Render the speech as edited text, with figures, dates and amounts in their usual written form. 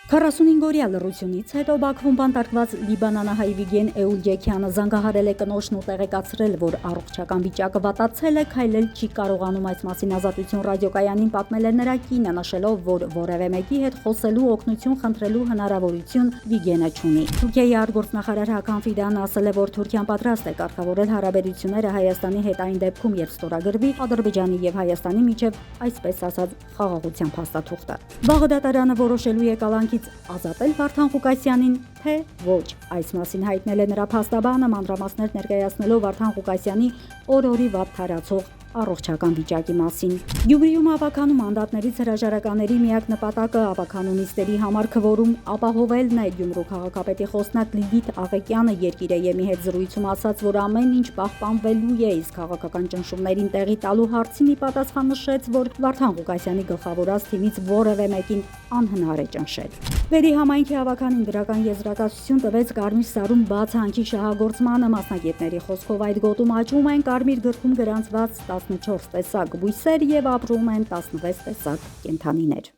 45-օրյա լռությունից հետո Բաքվում բանտարկված լիբանանահայ Վիգեն Էուլջեքյանը զանգահարել է կնոջն ու տեղեկացրել, որ առողջական վիճակը վատացել է, քայլել չի կարողանում։ Այս մասին Ազատություն ռադիոկայանին պատմել է նրա կինը, նշելով, որ որևէ մեկի հետ խոսելու, օգնություն խնդրելու հնարավորություն Վիգենը չունի։ Թուրքիայի արտգործնախարար Հական Ֆիդան ասել է, որ Թուրքիան պատրաստ է կարգավորել հարաբերությունները Հայաստանի հետ այն դեպքում, երբ ստորագրվի Ադրբեջանի եւ Հայաստանի միջև այսպես ասած խաղաղության փաստաթուղթը։ Վաղը դատարանը որոշելու է կալանքից ազատել Վարդան Ղուկասյանին, թե ոչ։ Այս մասին հայտնել է նրա փաստաբանը, մանրամասներ ներկայացնելով Վարդան Ղուկասյանի օր-օրի վատ թարացող առողջական վիճակի մասին։ Գյումրիում ավականու մանդատներից հրաժարականների միակ նպատակը ավականունիստերի համար քվորում ապահովելն է։ Գյումրու քաղաքապետի խոսնակ Լիլիթ Աղեկյանը Երկիր.am-ի հետ զրույցում ասաց, որ ամեն ինչ պահպանվելու է, իսկ քաղաքական ճնշումներին տեղի տալու հարցին ի պատասխան նշեց, որ Վարդան Ղուկասյանի գլխավորած թիմից որևէ մեկին անհնար է ճնշել։ Վերի համայնքի ավականին դրական եզրակացություն տվեց Կարմիր Սարում բաց հանքի շահագործմանը։ Մասնագետների խոսքով այդ գոտում աճում են կարմիր գրքում գրանցված 14 տեսակ բույսեր եւ ապրում են 16 տեսակ կենդանիներ։